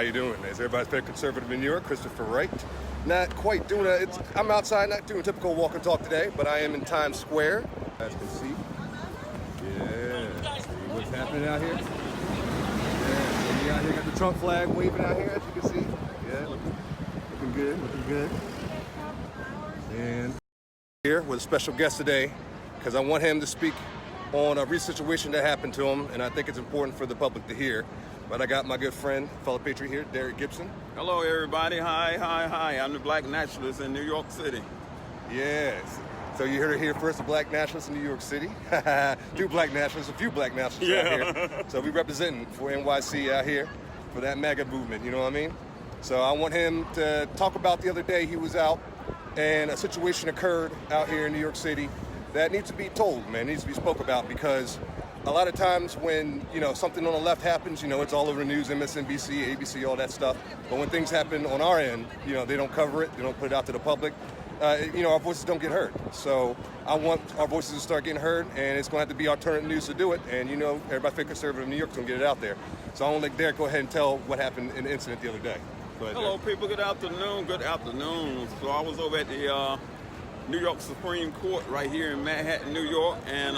you doing? As everybody's favorite conservative in New York, Christopher Wright. Not quite doing I'm outside, not doing a typical walk and talk today, but I am in Times Square, as you can see. Yeah, see what's happening out here? Yeah, so we out here got the Trump flag waving out here, as you can see. Yeah, looking good, looking good. And here with a special guest today, because I want him to speak on a recent situation that happened to him, and I think it's important for the public to hear. But I got my good friend, fellow patriot here, Derek Gibson. Hello, everybody. Hi. I'm the black nationalist in New York City. Yes. So you heard it here first, the black nationalists in New York City. Two black nationalists, a few black nationalists out here. So we representing for NYC out here for that MAGA movement, you know what I mean? So I want him to talk about the other day he was out and a situation occurred out here in New York City that needs to be told, man, needs to be spoke about, because a lot of times when, something on the left happens, it's all over the news, MSNBC, ABC, all that stuff. But when things happen on our end, they don't cover it, they don't put it out to the public. Our voices don't get heard. So I want our voices to start getting heard, and it's going to have to be alternative news to do it. And everybody think conservative in New York's going to get it out there. So I want to let Derek go ahead and tell what happened in the incident the other day. Hello, people. Good afternoon. Good afternoon. So I was over at the New York Supreme Court right here in Manhattan, New York, and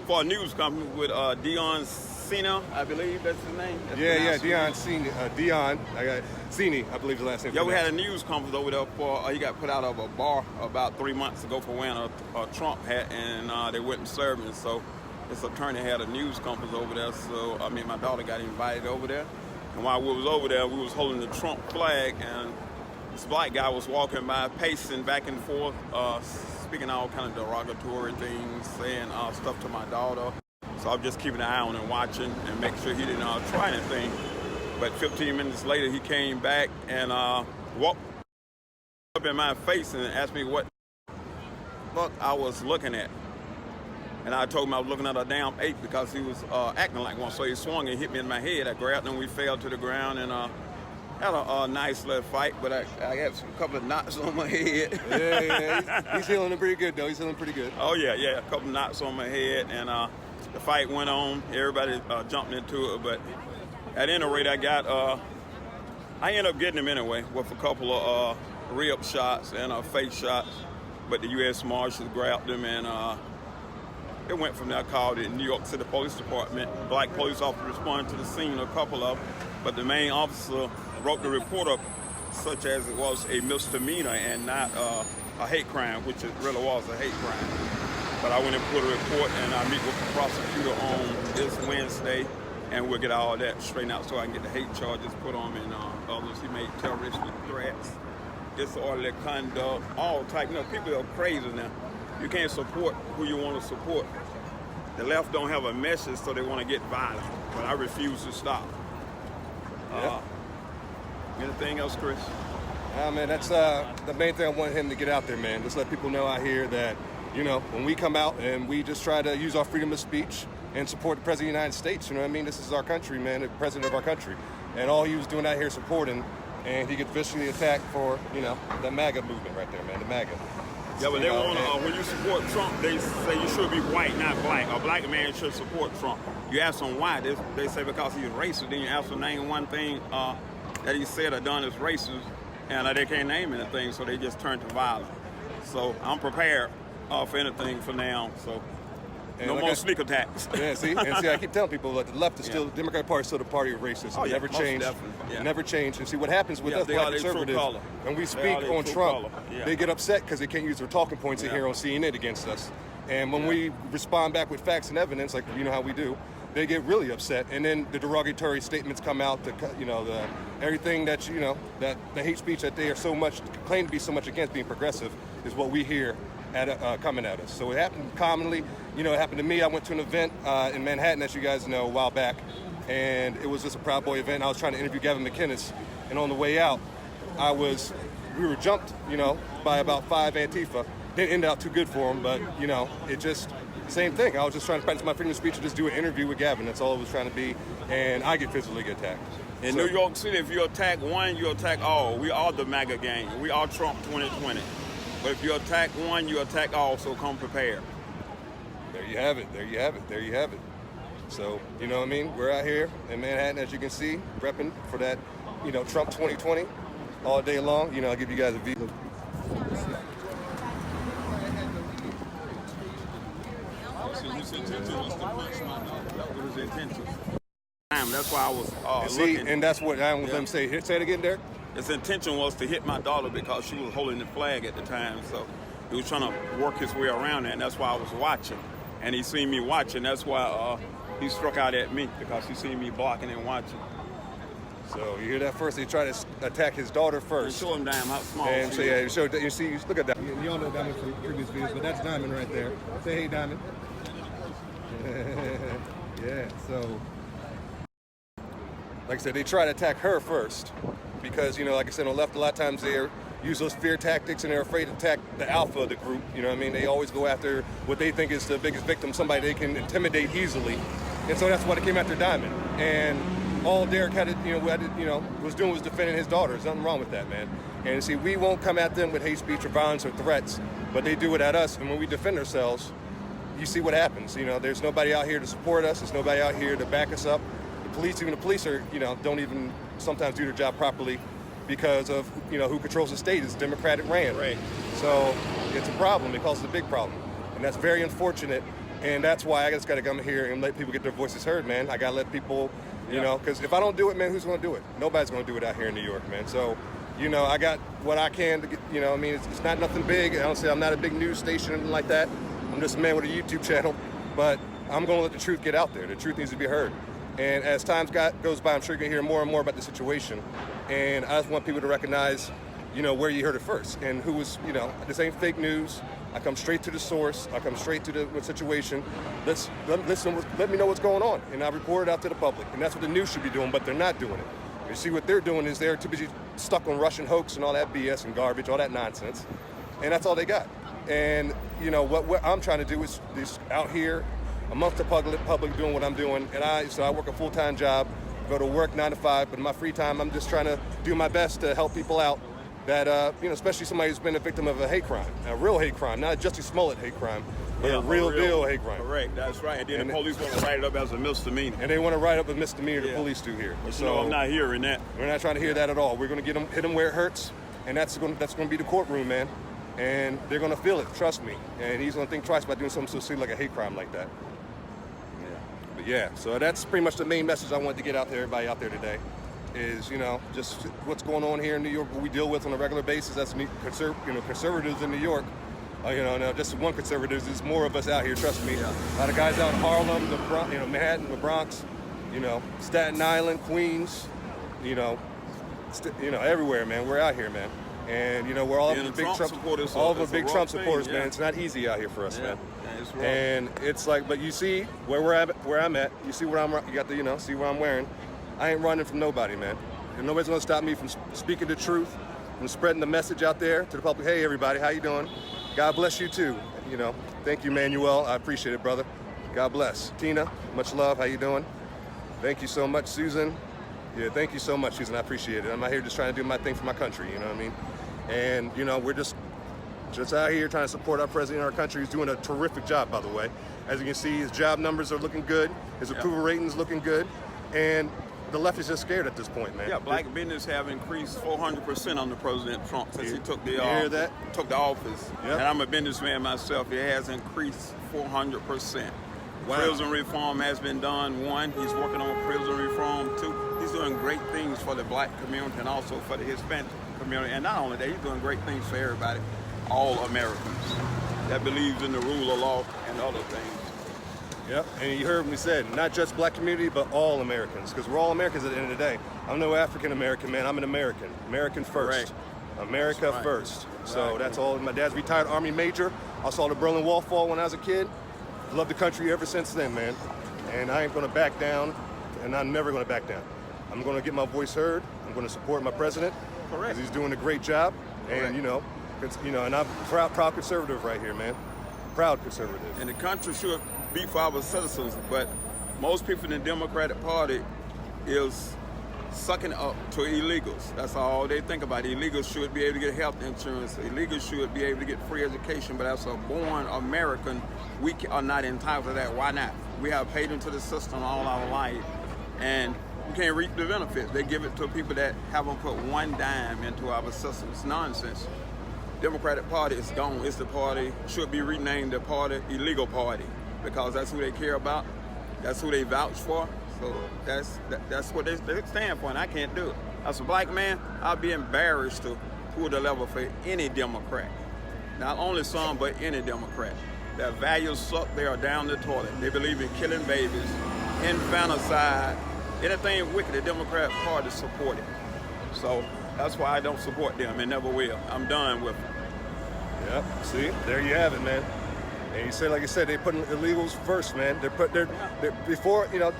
for a news company with Dion Cena, I believe that's his name. Dion Cena. Dion, Cini, I believe the last name. Yeah, we had a news conference over there for, he got put out of a bar about 3 months ago for wearing a Trump hat, and they wouldn't serve him. So his attorney had a news conference over there. So, my daughter got invited over there. And while we was over there, we was holding the Trump flag, and this black guy was walking by, pacing back and forth, speaking all kind of derogatory things, saying stuff to my daughter. So I'm just keeping an eye on him, watching, and make sure he didn't try anything. But 15 minutes later, he came back and walked up in my face and asked me what fuck I was looking at. And I told him I was looking at a damn ape because he was acting like one. So he swung and hit me in my head. I grabbed him, we fell to the ground, and had a nice little fight, but I had a couple of knots on my head. Yeah, he's healing pretty good, though. He's healing pretty good. Oh, yeah, a couple of knots on my head, and the fight went on. Everybody jumped into it, but at any rate, I ended up getting him anyway with a couple of rib shots and face shots, but the U.S. Marshals grabbed him, and it went from there. I called the New York City Police Department. Black police officers responded to the scene, a couple of them, but the main officer wrote the report up such as it was a misdemeanor and not a hate crime, which it really was a hate crime. But I went and put a report, and I meet with the prosecutor on this Wednesday, and we'll get all that straightened out so I can get the hate charges put on him, and others. He made terroristic threats, disorderly conduct, all type. People are crazy now. You can't support who you want to support. The left don't have a message, so they want to get violent, but I refuse to stop. Anything else, Chris? Man, that's the main thing I want him to get out there, man. Just let people know out here that, when we come out and we just try to use our freedom of speech and support the President of the United States, This is our country, man, the President of our country. And all he was doing out here supporting, and he gets viciously attacked for, the MAGA movement right there, man, the MAGA. Yeah, but they want when you support Trump, they say you should be white, not black. A black man should support Trump. You ask them why, they say because he's racist. Then you ask them name one thing that he said or done is racist, and they can't name anything, so they just turn to violence. So I'm prepared for anything for now. So no more sneak attacks. See, I keep telling people that the left is still, the Democratic Party is still the party of racism. Oh, yeah, never changed. Never changed. And see what happens with us black conservatives, when we speak on Trump, they get upset because they can't use their talking points here on CNN against us. And when we respond back with facts and evidence, like how we do, they get really upset. And then the derogatory statements come out, everything that, that the hate speech that they are claim to be so much against being progressive is what we hear coming at us. So it happened commonly. It happened to me. I went to an event in Manhattan, as you guys know, a while back, and it was just a Proud Boy event. I was trying to interview Gavin McInnes, and on the way out, we were jumped, by about 5 Antifa. Didn't end out too good for him, but it just same thing. I was just trying to practice my freedom of speech and just do an interview with Gavin. That's all it was trying to be, and I get physically attacked. In New York City, if you attack one, you attack all. We are the MAGA gang. We are Trump 2020. But if you attack one, you attack all, so come prepared. There you have it. So, We're out here in Manhattan, as you can see, repping for that Trump 2020 all day long. I'll give you guys a view. His intention was to punch my dog. That was his intention. That's why I was see, looking. and that's what I was them say. Say it again, Derek. His intention was to hit my daughter because she was holding the flag at the time. So he was trying to work his way around that, and that's why I was watching. And he seen me watching. That's why he struck out at me, because he seen me blocking and watching. So you hear that first? He tried to attack his daughter first. And show him damn how small and she is. You see, look at that. You all know Diamond from previous videos, but that's Diamond right there. Say hey, Diamond. Yeah, so like I said, they try to attack her first because, like I said, on the left, a lot of times they use those fear tactics and they're afraid to attack the alpha of the group. You know what I mean? They always go after what they think is the biggest victim, somebody they can intimidate easily. And so that's why they came after Diamond. And all Derek had to, was doing was defending his daughter. There's nothing wrong with that, man. And see, we won't come at them with hate speech or violence or threats, but they do it at us. And when we defend ourselves, you see what happens. There's nobody out here to support us. There's nobody out here to back us up. Even the police are, don't even sometimes do their job properly because of, who controls the state. It's Democratic ran. Right. So it's a problem. It causes a big problem. And that's very unfortunate. And that's why I just got to come here and let people get their voices heard, man. I got to let people, because if I don't do it, man, who's going to do it? Nobody's going to do it out here in New York, man. So, I got what I can to get, it's not nothing big. I don't say I'm not a big news station or anything like that. I'm just a man with a YouTube channel, but I'm going to let the truth get out there. The truth needs to be heard. And as time goes by, I'm sure you're going to hear more and more about the situation. And I just want people to recognize, where you heard it first and who was, this ain't fake news. I come straight to the source. I come straight to the situation. Let me know what's going on. And I report it out to the public. And that's what the news should be doing, but they're not doing it. You see, what they're doing is they're too busy stuck on Russian hoax and all that BS and garbage, all that nonsense. And that's all they got. And, what I'm trying to do is out here amongst the public doing what I'm doing. And I work a full-time job, go to work 9 to 5, but in my free time, I'm just trying to do my best to help people out that, especially somebody who's been a victim of a hate crime, a real hate crime, not a Jussie Smollett hate crime, but a real deal hate crime. Correct, that's right. And then the police want to write it up as a misdemeanor. And they want to write up a misdemeanor, the police do here. But I'm not hearing that. We're not trying to hear that at all. We're going to hit them where it hurts, and that's going to be the courtroom, man. And they're going to feel it, trust me. And he's going to think twice about doing something so silly like a hate crime like that. But so that's pretty much the main message I wanted to get out to everybody out there today is, just what's going on here in New York, what we deal with on a regular basis. That's conservatives in New York. No, just one conservatives. There's more of us out here, trust me. Yeah. A lot of guys out in Harlem, Manhattan, the Bronx, Staten Island, Queens, everywhere, man. We're out here, man. And, we're all of the big Trump supporters. All of the big Trump supporters, man. It's not easy out here for us, man. And it's like, but you see where I'm at. You see you got the, see what I'm wearing. I ain't running from nobody, man. And nobody's gonna stop me from speaking the truth, from spreading the message out there to the public. Hey, everybody, how you doing? God bless you too. Thank you, Manuel. I appreciate it, brother. God bless. Tina, much love. How you doing? Thank you so much, Susan. Yeah, thank you so much, Susan. I appreciate it. I'm out here just trying to do my thing for my country. You know what I mean? And we're just out here trying to support our president. Our country is doing a terrific job, by the way. As you can see, his job numbers are looking good. His approval ratings looking good. And the left is just scared at this point, man. Yeah, black business have increased 400% under President Trump since he took the office. Yep. And I'm a businessman myself. It has increased 400%. Wow. Prison reform has been done. 1, he's working on prison reform. 2, he's doing great things for the black community and also for the Hispanic community. And not only that, he's doing great things for everybody, all Americans that believes in the rule of law and other things. Yep, and you heard me said, not just black community, but all Americans, because we're all Americans at the end of the day. I'm no African-American, man. I'm an American. American first. Right. America first. So that's all. My dad's retired Army major. I saw the Berlin Wall fall when I was a kid. Loved the country ever since then, man. And I ain't going to back down, and I'm never going to back down. I'm going to get my voice heard. I'm going to support my president. Correct. Because he's doing a great job. And, and I'm proud conservative right here, man. Proud conservative. And the country should be for our citizens, but most people in the Democratic Party is sucking up to illegals. That's all they think about. Illegals should be able to get health insurance. Illegals should be able to get free education, but as a born American, we are not entitled to that. Why not? We have paid into the system all our life, and we can't reap the benefits. They give it to people that haven't put one dime into our system. It's nonsense. Democratic Party is gone. It's the party, should be renamed the party, illegal party, because that's who they care about. That's who they vouch for. So that's what they stand for, and I can't do it. As a black man, I'd be embarrassed to pull the lever for any Democrat. Not only some, but any Democrat. Their values suck. They are down the toilet. They believe in killing babies, infanticide, anything wicked, the Democrat Party support it. So that's why I don't support them and never will. I'm done with them. Yep. See, there you have it, man. And you say, like you said, they putting illegals first, man. They're before, you know,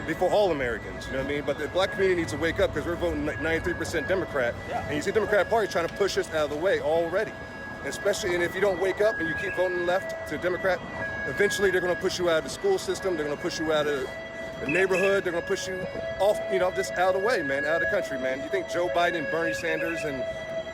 before all Americans. You know what I mean? But the black community needs to wake up because we're voting 93% Democrat, and you see the Democratic Party trying to push us out of the way already. Especially, and if you don't wake up and you keep voting left to Democrat, eventually they're going to push you out of the school system. They're going to push you out of the neighborhood. They're going to push you off, you know, just out of the way, man, out of the country, man. You think Joe Biden, Bernie Sanders, and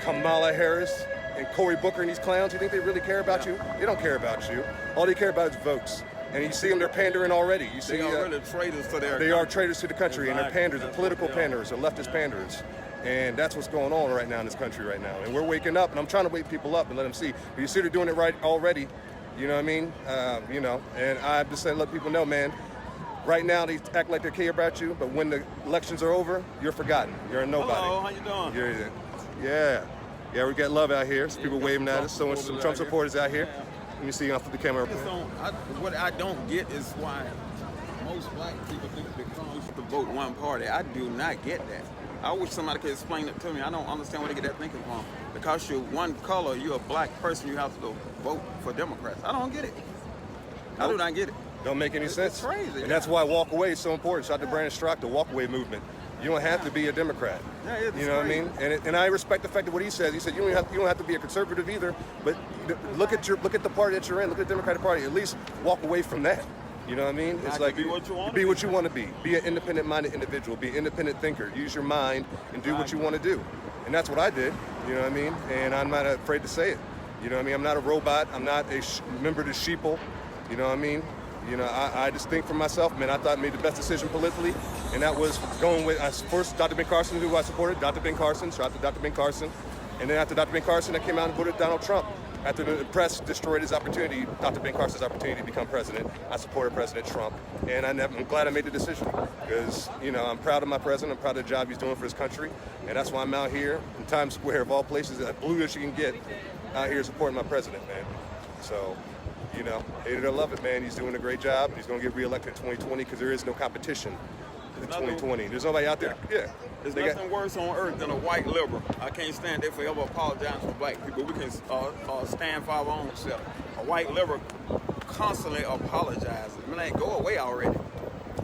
Kamala Harris and Cory Booker and these clowns, you think they really care about you? They don't care about you. All they care about is votes. And you see them, they're pandering already. You see, they are really traitors to their country. They are traitors to the country, and they're panders, they're political panders, they're leftist panders. And that's what's going on right now in this country right now. And we're waking up, and I'm trying to wake people up and let them see. But you see they're doing it right already, you know what I mean? You know, and I'm just saying, let people know, man, right now they act like they care about you, but when the elections are over, you're forgotten. You're a nobody. Hello, how you doing? Yeah, we got love out here. Some people waving at us, some Trump supporters out here. Let me see, I'll flip the camera up. What I don't get is why most black people think they come to vote one party. I do not get that. I wish somebody could explain it to me. I don't understand where they get that thinking from. Because you're one color, you're a black person, you have to vote for Democrats. I don't get it. I do not get it. Don't make any sense. It's crazy. And that's why walk away is so important. Shout out to Brandon Strock, the walk away movement. You don't have to be a Democrat. Yeah, it's you know what I mean? And I respect the fact that what he says. He said you don't have to be a conservative either. But look at the party that you're in. Look at the Democratic Party. At least walk away from that. You know what I mean? It's like be what you want. Be what you want to be. Be an independent-minded individual. Be an independent thinker. Use your mind and do what you want to do. And that's what I did. You know what I mean? And I'm not afraid to say it. You know what I mean? I'm not a robot. I'm not a member of the sheeple. You know what I mean? You know, I just think for myself, man, I thought I made the best decision politically, and that was going with, first, Dr. Ben Carson, who I supported, Dr. Ben Carson, shout out to Dr. Ben Carson. And then after Dr. Ben Carson, I came out and voted Donald Trump. After the press destroyed his opportunity, Dr. Ben Carson's opportunity to become president, I supported President Trump. And I'm glad I made the decision because, you know, I'm proud of my president. I'm proud of the job he's doing for his country. And that's why I'm out here in Times Square, of all places, as blue as you can get, out here supporting my president, man. So, you know, hate it or love it, man. He's doing a great job. He's going to get reelected in 2020 because there is no competition in 2020. There's nobody out there. Yeah. There's nothing worse on earth than a white liberal. I can't stand there forever apologizing for black people. We can stand for our own self. A white liberal constantly apologizes. Man, go away already.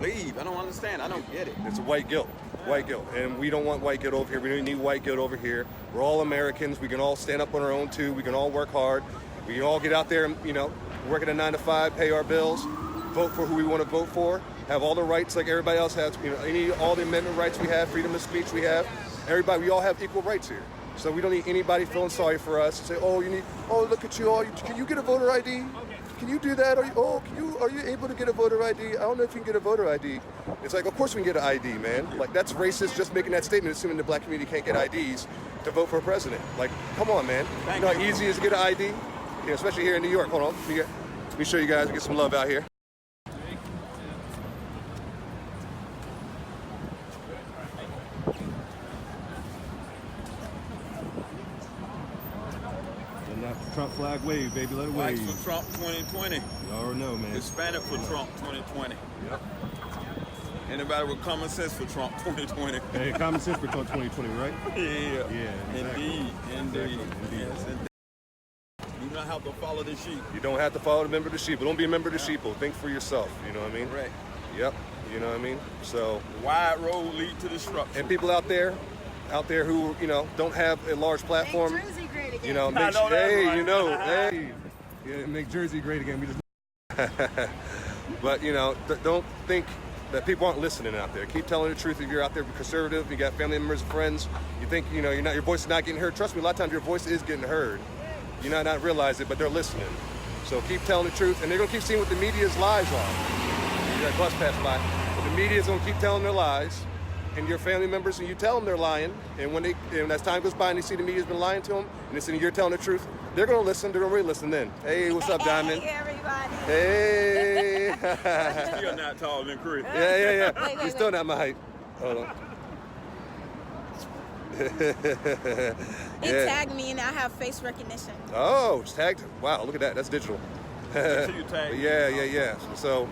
Leave. I don't understand. I don't get it. It's a white guilt. White guilt. And we don't want white guilt over here. We don't need white guilt over here. We're all Americans. We can all stand up on our own too. We can all work hard. We can all get out there and, you know, work at a 9 to 5, pay our bills, vote for who we want to vote for, have all the rights like everybody else has, you know, all the amendment rights we have, freedom of speech we have. Everybody, we all have equal rights here. So we don't need anybody feeling sorry for us and say, oh, look at you, can you get a voter ID? Can you do that? Are you able to get a voter ID? I don't know if you can get a voter ID. It's like, of course we can get an ID, man. Like, that's racist just making that statement, assuming the black community can't get IDs to vote for a president. Like, come on, man. You know how easy it is to get an ID? Yeah, especially here in New York. Hold on, let me show you guys, get some love out here. And that Trump flag wave, baby, let it wave. Whites for Trump 2020. You already know, man. Hispanic for Trump 2020. Yep. Anybody with common sense for Trump 2020. Hey, common sense for Trump 2020, right? Yeah. Yeah, exactly. Indeed. Yes, indeed. You don't have to follow the sheep. You don't have to follow the member of the sheep. Don't be a member of the sheep. Think for yourself. You know what I mean? Right. Yep. You know what I mean? So the wide road lead to destruction. And people out there who, you know, don't have a large platform. Make Jersey great again. You know, make Jersey great again. We just But, you know, don't think that people aren't listening out there. Keep telling the truth. If you're out there conservative, you got family members and friends, you think, you know, your voice is not getting heard. Trust me, a lot of times your voice is getting heard. You might not realize it, but they're listening. So keep telling the truth, and they're gonna keep seeing what the media's lies are. You got a bus pass by. What the media is going to keep telling their lies, and your family members, and you tell them they're lying, and when as time goes by and they see the media's been lying to them, and they see you're telling the truth, they're going to listen. They're going to really listen then. Hey, what's up, Diamond? Hey, everybody. Hey. You're not taller than Chris. Yeah. Wait, He's still not my height. Hold on. He tagged me and I have face recognition. Oh, it's tagged. Wow, look at that. That's digital. You tagged. Yeah. So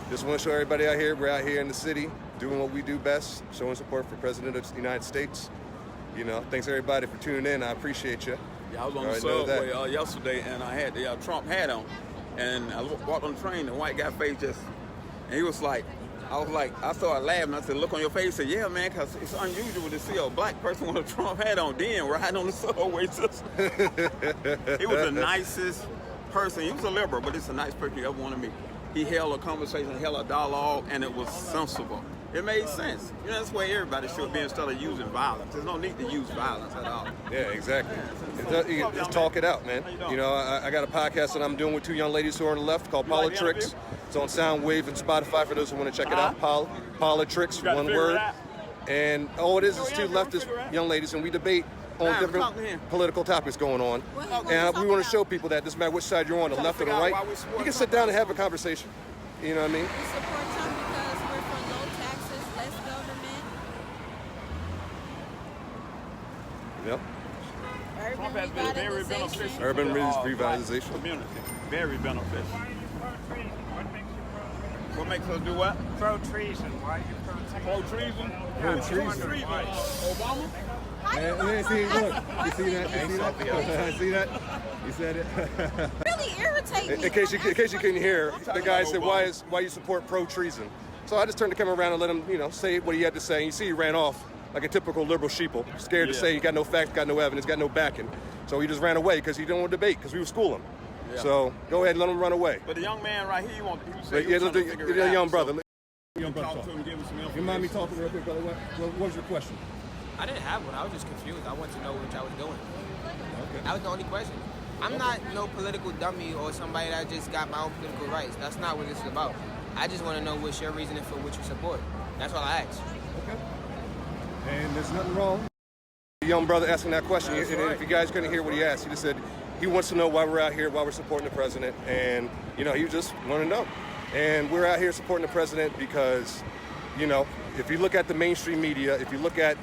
just want to show everybody out here, we're out here in the city doing what we do best, showing support for President of the United States. You know, thanks everybody for tuning in. I appreciate you. Yeah, I was on the subway yesterday, and I had the Trump hat on, and I walked on the train, the white guy face just, and he was like, I started laughing. I said, look on your face. He said, yeah, man, because it's unusual to see a black person with a Trump hat on, then riding on the subway system. He was the nicest person. He was a liberal, but it's the nicest person you ever want to meet. He held a conversation, held a dialogue, and it was sensible. It made sense. You know, that's where everybody should be instead of using violence. There's no need to use violence at all. Yeah, exactly. Just talk it out, man. You know, I got a podcast that I'm doing with two young ladies who are on the left called Politics. It's on Soundwave and Spotify for those who want to check it out. Politics, one word. And all it is two leftist young ladies, and we debate on different political topics going on. And we want to show people that doesn't matter which side you're on, the left or the right, you can sit down and have a conversation. You know what I mean? We support Trump because we're for low taxes, less government. Yep. Urban revitalization. Urban revitalization. Community. Very beneficial. What makes us do what? Pro-treason. Why are you pro-treason? Pro-treason? Obama? You see that? You said it. Really irritate me. In case you couldn't hear, the guy said, "Why you support pro-treason?" So I just turned the camera around and let him, say what he had to say. And you see, he ran off like a typical liberal sheeple, scared to say he got no facts, got no evidence, got no backing. So he just ran away because he didn't want to debate because we were schooling. Yeah. So go ahead and let him run away. But the young man right here, he was the young brother. Talk to him, give him some information. You mind me talking real quick, brother? What was your question? I didn't have one. I was just confused. I wanted to know what y'all was doing. Okay. That was the only question. I'm not no political dummy or somebody that just got my own political rights. That's not what this is about. I just want to know what's your reasoning for what you support. That's all I asked. Okay. And there's nothing wrong. The young brother asking that question, and if you guys couldn't hear what he asked, he just said he wants to know why we're out here, why we're supporting the president, and he just want to know. And we're out here supporting the president because, if you look at the mainstream media, if you look at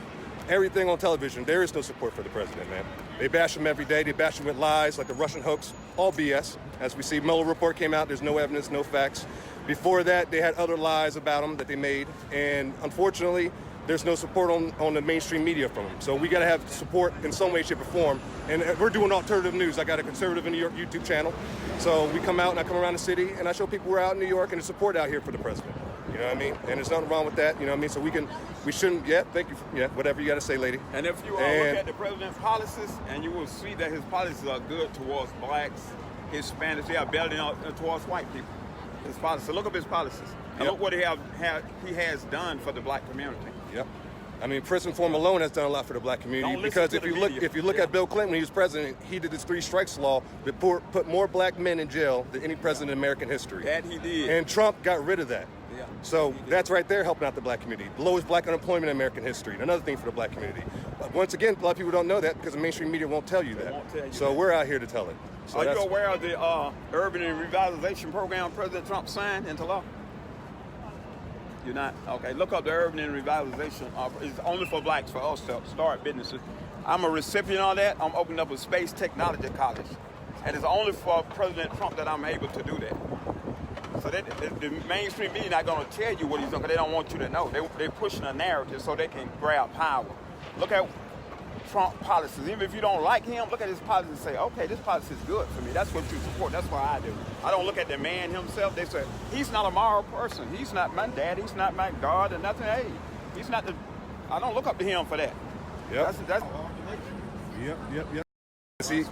everything on television, there is no support for the president, man. They bash him every day. They bash him with lies like the Russian hoax, all BS. As we see, Mueller report came out, there's no evidence, no facts. Before that, they had other lies about him that they made, and unfortunately, there's no support on the mainstream media from him. So we got to have support in some way, shape, or form. And we're doing alternative news. I got a conservative in New York YouTube channel. So we come out and I come around the city and I show people we're out in New York and the support out here for the president. You know what I mean? And there's nothing wrong with that. You know what I mean? So we shouldn't, thank you. Whatever you got to say, lady. And if you look at the president's policies, and you will see that his policies are good towards blacks, Hispanics, they are better towards white people. His policies. So look up his policies. And look what he has done for the black community. Yep. I mean, President Ford Malone has done a lot for the black community because if you look at Bill Clinton when he was president, he did this 3 strikes law that put more black men in jail than any president in American history. That he did. And Trump got rid of that. Yeah. So that's right there helping out the black community. The lowest black unemployment in American history. Another thing for the black community. But once again, a lot of people don't know that because the mainstream media won't tell you that. So we're out here to tell it. So are you aware of the urban revitalization program President Trump signed into law? You're not? Okay, look up the urban revitalization. It's only for blacks, for us to start businesses. I'm a recipient of that. I'm opening up a space technology college. And it's only for President Trump that I'm able to do that. So the mainstream media not going to tell you what he's doing because they don't want you to know. They're pushing a narrative so they can grab power. Look at Trump policies. Even if you don't like him, look at his policies and say, okay, this policy is good for me. That's what you support. That's what I do. I don't look at the man himself. They say, he's not a moral person. He's not my dad. He's not my God or nothing. Hey, he's not I don't look up to him for that. Yep. Yep. See,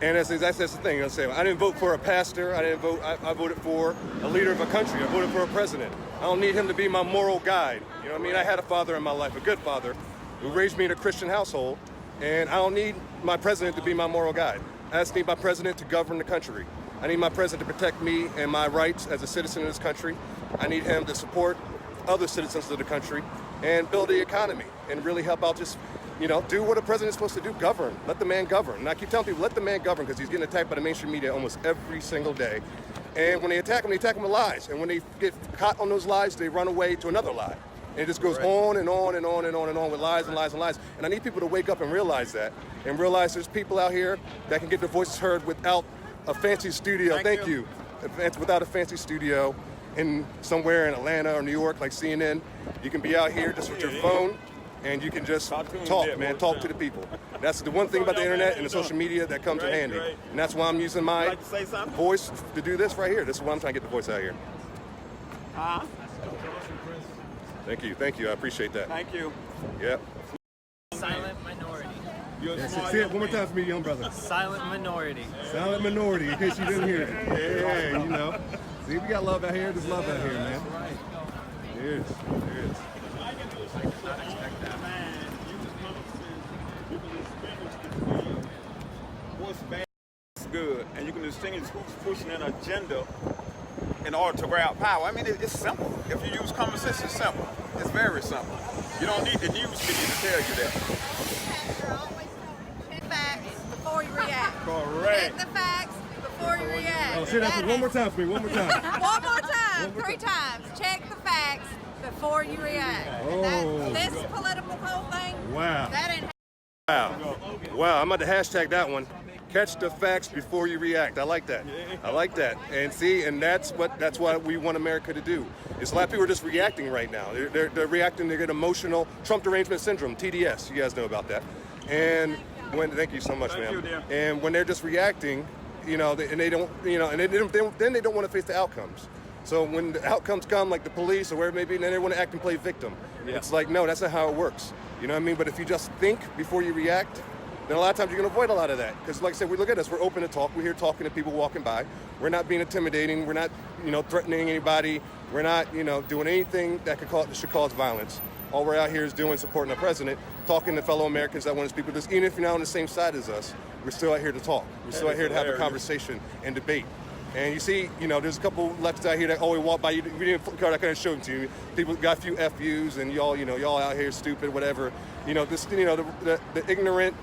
and that's the thing. I say, I didn't vote for a pastor. I voted for a leader of a country. I voted for a president. I don't need him to be my moral guide. You know what I mean? I had a father in my life, a good father, who raised me in a Christian household. And I don't need my president to be my moral guide. I just need my president to govern the country. I need my president to protect me and my rights as a citizen of this country. I need him to support other citizens of the country and build the economy and really help out just, do what a president's supposed to do, govern. Let the man govern. And I keep telling people, let the man govern, because he's getting attacked by the mainstream media almost every single day. And when they attack him with lies. And when they get caught on those lies, they run away to another lie. And it just goes on and on and on and on and on with lies and lies and lies. And I need people to wake up and realize that. And realize there's people out here that can get their voices heard without a fancy studio. Thank you. Without a fancy studio in somewhere in Atlanta or New York like CNN. You can be out here just with your phone and you can just talk, man. Talk to the people. That's the one thing about the internet and the social media that comes in handy. And that's why I'm using my voice to do this right here. This is why I'm trying to get the voice out here. Thank you. I appreciate that. Thank you. Yep. Silent minority. Say it one more time for me, young brother. Silent minority. Silent minority, in case you didn't hear it. Yeah, See, we got love out here. There's love out here, man. There is. What's bad is good, and you can distinguish who's pushing an agenda in order to grab power. I mean, it's simple. If you use common sense, it's simple. It's very simple. You don't need the news media to tell you that. Check facts before you react. Correct. Check the facts before you react. Oh, say that one more time for me. One more time. One more time. 3 times. Check the facts before you react. This political whole thing. Wow. That ain't. Wow. I'm about to hashtag that one. Catch the facts before you react. I like that. And see, and that's what we want America to do. It's a lot of people are just reacting right now. They're reacting. They get emotional. Trump derangement syndrome, TDS. You guys know about that. And thank you so much, ma'am. And when they're just reacting, and they don't, then they don't want to face the outcomes. So when the outcomes come, like the police or wherever it may be, then they want to act and play victim. Yeah. It's like, no, that's not how it works. You know what I mean? But if you just think before you react, then a lot of times you're going to avoid a lot of that. Because like I said, we look at us, we're open to talk. We're here talking to people walking by. We're not being intimidating. We're not, threatening anybody. We're not, doing anything that should cause violence. All we're out here is doing, supporting the president, talking to fellow Americans that want to speak with us. Even if you're not on the same side as us, we're still out here to talk. We're still out here to have a conversation and debate. And you see, there's a couple leftists out here that always walk by you. We didn't flip card. I couldn't show them to you. People got a few FUs, and y'all out here stupid, whatever. The ignorant,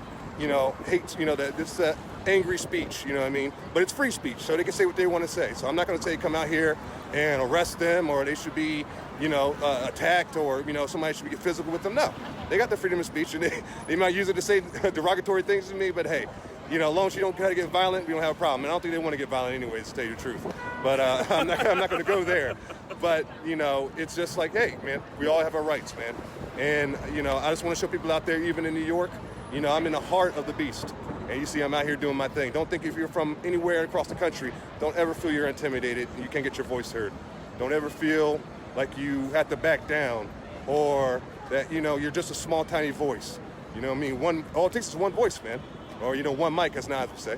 hates, this angry speech. You know what I mean? But it's free speech, so they can say what they want to say. So I'm not going to say come out here and arrest them, or they should be, attacked, or somebody should get physical with them. No, they got the freedom of speech, and they might use it to say derogatory things to me. But hey. As long as you don't try to get violent, we don't have a problem. And I don't think they want to get violent anyway, to tell you the truth. But I'm not going to go there. But, it's just like, hey, man, we all have our rights, man. And, I just want to show people out there, even in New York, I'm in the heart of the beast. And you see, I'm out here doing my thing. Don't think if you're from anywhere across the country, don't ever feel you're intimidated and you can't get your voice heard. Don't ever feel like you have to back down or that, you're just a small, tiny voice. You know what I mean? All it takes is one voice, man. Or, one mic, as Nas would say.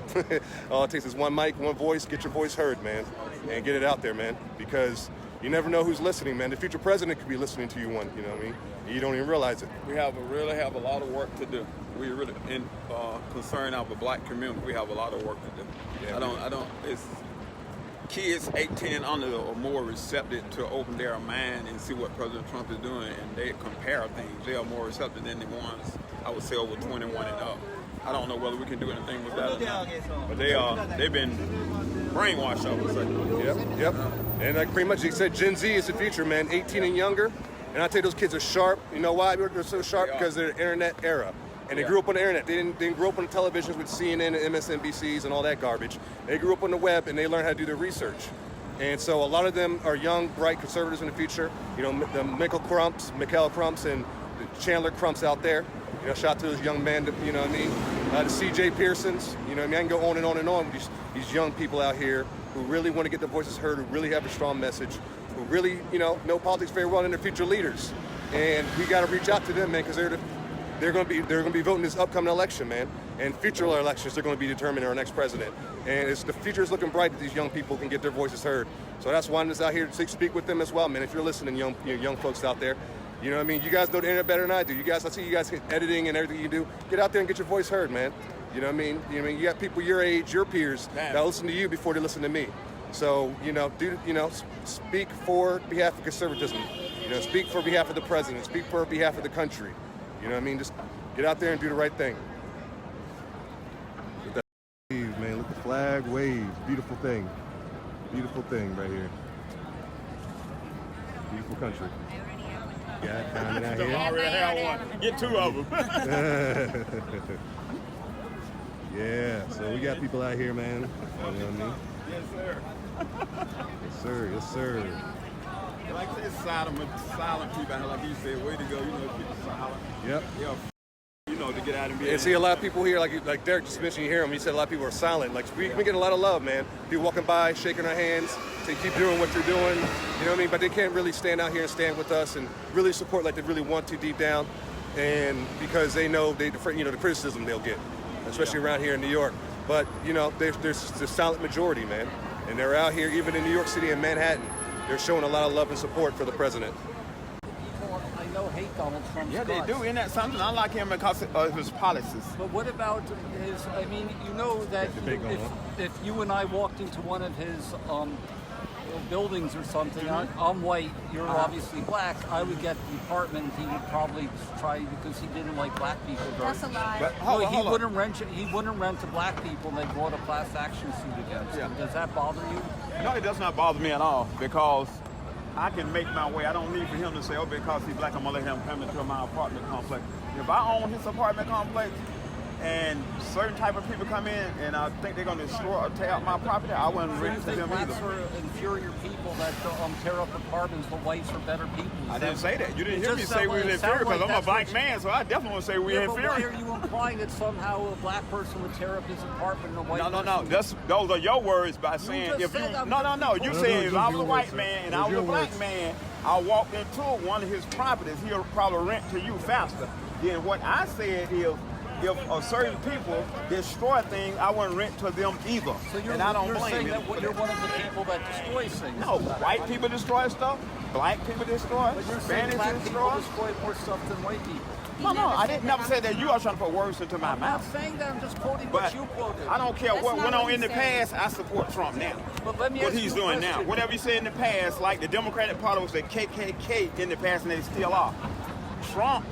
All it takes is one mic, one voice, get your voice heard, man. And get it out there, man. Because you never know who's listening, man. The future president could be listening to you you know what I mean? You don't even realize it. We really have a lot of work to do. We really, concerning our black community, we have a lot of work to do. Yeah, it's kids 18 and under are more receptive to open their mind and see what President Trump is doing, and they compare things. They are more receptive than the ones, I would say, over 21 and up. I don't know whether we can do anything with that or not. But they've been brainwashed, I would say. Yep. And like pretty much he said, Gen Z is the future, man. 18 and younger. And I tell you, those kids are sharp. You know why they're so sharp? Because they're the internet era. And they grew up on the internet. They didn't grow up on the televisions with CNN and MSNBCs and all that garbage. They grew up on the web and they learned how to do their research. And so a lot of them are young, bright conservatives in the future. The Mikhail Crumps and the Chandler Crumps out there. Shout out to those young men, the CJ Pearsons, I can go on and on and on with these young people out here who really want to get their voices heard, who really have a strong message, who really, know politics very well and they're future leaders. And we got to reach out to them, man, because they're going to be voting this upcoming election, man. And future elections, they're going to be determining our next president. And the future is looking bright that these young people can get their voices heard. So that's why I'm just out here to speak with them as well, man. If you're listening, young folks out there, you know what I mean? You guys know the internet better than I do. I see you guys editing and everything you do. Get out there and get your voice heard, man. You know what I mean? You got people your age, your peers, that listen to you before they listen to me. So, speak for behalf of conservatism. You know, speak for behalf of the president. Speak for behalf of the country. You know what I mean? Just get out there and do the right thing. Look at that wave, man. Look at the flag wave. Beautiful thing. Beautiful thing right here. Beautiful country. Yeah, diamond out here. Already have one. Get 2 of them. Yeah, so we got people out here, man. You know what I mean? Yes, sir. Yes, sir. Yes, sir. Like this silent people, like you said, way to go. You know, people silent. Yep. Yeah. You know, to get out and be. And see a lot of people here, like Derek just mentioned, you hear him. He said a lot of people are silent. Like we've been getting a lot of love, man. People walking by, shaking our hands, to keep doing what you're doing. You know what I mean? But they can't really stand out here and stand with us and really support like they really want to deep down, and because they know the criticism they'll get, especially around here in New York. But you know, there's the silent majority, man, and they're out here even in New York City and Manhattan. They're showing a lot of love and support for the president. People I know hate Donald Trump's Yeah, they guts. do. Isn't that something? I like him because of his policies. But what about his? I mean, you know that if you and I walked into one of his buildings or something, I'm white, you're obviously black, I would get the apartment. He would probably try because he didn't like black people. That's a lie. But hold on. He wouldn't rent to black people, and they brought a class action suit against him. Does that bother you? No, it does not bother me at all because I can make my way. I don't need for him to say, oh, because he's black, I'm going to let him come into my apartment complex. If I own his apartment complex and certain type of people come in and I think they're going to destroy or tear up my property, I wouldn't rent to them blacks either. are inferior people that tear up apartments, but whites are better people. I didn't say that. You didn't hear me say we're inferior because I'm a black man, so I definitely want to say we're inferior. But why are you implying that somehow a black person would tear up his apartment and a white person? No. Those are your words by saying if you. No. You said if I was a white man and I was a black man, I walked into one of his properties, he'll probably rent to you faster. Then what I said is, if certain people destroy things, I wouldn't rent to them either. So you're blame saying them. that you're one of the people that destroys things. No, white people destroy stuff, black people destroy, But you're saying Spanish black people destroy. destroy more stuff than white people. No, I didn't never say that. You are trying to put words into my I'm not mouth. saying that. I'm just quoting But what you quoted. I don't care That's what not went what on he in the said. past. I support Trump now. But let me What ask he's you a doing now. question. Whatever he said in the past, like the Democratic Party was the KKK in the past, and they still are. Trump,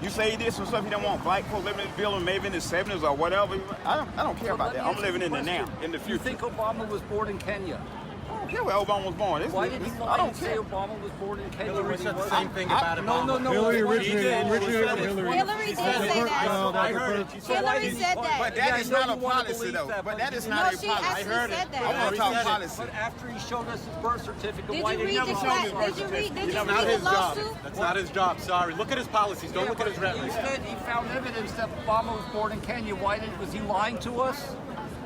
you say he did some stuff he don't want black folks living in this building, maybe in the 70s or whatever. I don't care about that. I'm living in the now, in the You future. think Obama was born in Kenya? I don't care where Obama was born. Why did he I lie don't and say care. Obama was born in Kenya? Hillary when he said the wasn't? same thing about Obama. No. Hillary Hillary did say that. Hillary did say that. I heard it. Hillary said that. But Yeah, that I is know not a you wanna policy, believe though. that, But that is No, not a she policy. actually said I that. want to talk policy. But after he showed us his birth certificate, Did why you did he read never the show class? his birth Did you read certificate? That's the not his job. lawsuit? That's not his job. Sorry. Look at his policies. Don't look at his record. Instead, he found evidence that Obama was born in Kenya. Was he lying to us?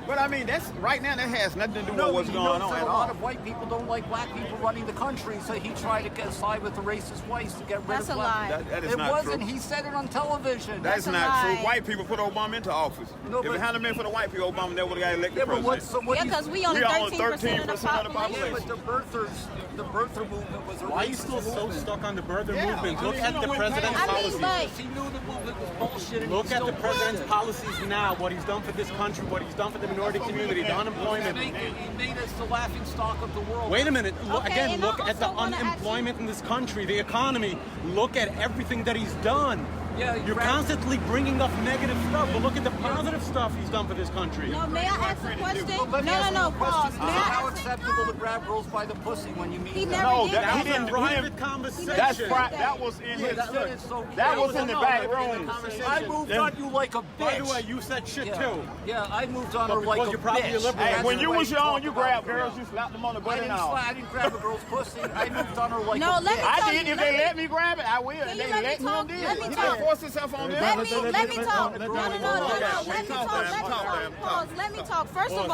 But I mean, that's right now. That has nothing to do with what's he going knows on that at a lot all. of white people don't like black people running the country, so he tried to get side with the racist whites to get rid That's of a black lie. people. That is It not wasn't. true. He said it on television. That's a not lie. true. White people put Obama into office. No, If but- it hadn't been for the white people, Obama never would have got elected Yeah, but president. what Yeah, he's- because we only We are on 13% of the 13% of the population. Yeah, but the birther movement was a Why are you racist still so movement. stuck on the birther Yeah, movement? I Look mean, at you the know, president's I mean, policies. like, He knew the movement was bullshit. And Look he at the still president's pushed it. policies now, what he's done for this country, what he's done for the minority community, the unemployment. He made us the laughing stock of the world. Wait a minute. Okay, Again, and look I at the also wanna ask you- unemployment in this country, the economy. Look at everything that he's done. Yeah, You're constantly bringing up negative stuff, but look at the positive stuff he's done for this country. No, may I ask a question? Well, let me ask you No, a pause. question. May Is it I how ask acceptable to grab girls by the pussy when you meet He them? never No, did that- that. he didn't- Private conversation. That's said right. that. That was in Yeah, his. that is so That clear. was in the No, back no, room. I moved on you like a bitch. By the way, you said shit yeah. too. Yeah, I moved on But her like because a you're probably a bitch. liberal. Hey, That's when the you way was you young, talk you about grabbed girls. girls, you slapped them on the I butt and didn't, all. I didn't grab a girl's pussy. I moved on her like No, a let me bitch. tell I you, did. If let they me- let me grab it, I will. Can And you they let me let him talk? do Let it. me He talk. didn't force himself on them. Let me talk. No, Let pause. Let me talk. First of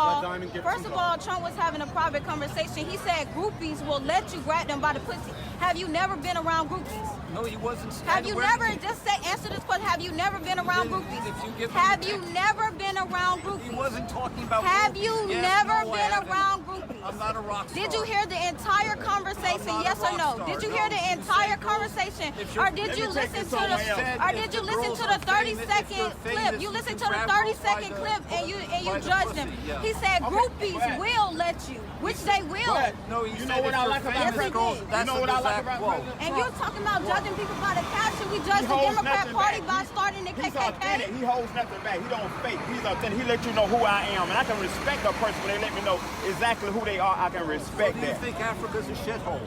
all, Trump was having a private conversation. He said groupies will let you grab them by the pussy. Have you never been around groupies? No, he wasn't. Have you never, just say, answer this question, have you never been around If you groupies? give me Have the you never been around He groupies? wasn't talking about Have groupies. you Yes, never no, I been haven't. around groupies? I'm not a rock star. Did you hear the entire conversation? Yes or no? Did you hear the entire conversation, or did you listen to the 30-second clip? You listened to the 30-second clip and you judged him. He said groupies will let you, which they will. No, he You said know what if I you're like about famous President? girls, You that's know a what I like exact about quote. President And you're talking about judging people by the past. Should we judge the holds Democrat nothing Party back. by starting the He's KKK? authentic. He holds nothing back. He don't fake. He's authentic. He let you know who I am, and I can respect a person when they let me know exactly who they are. I can respect Do you that. think Africa's a shithole?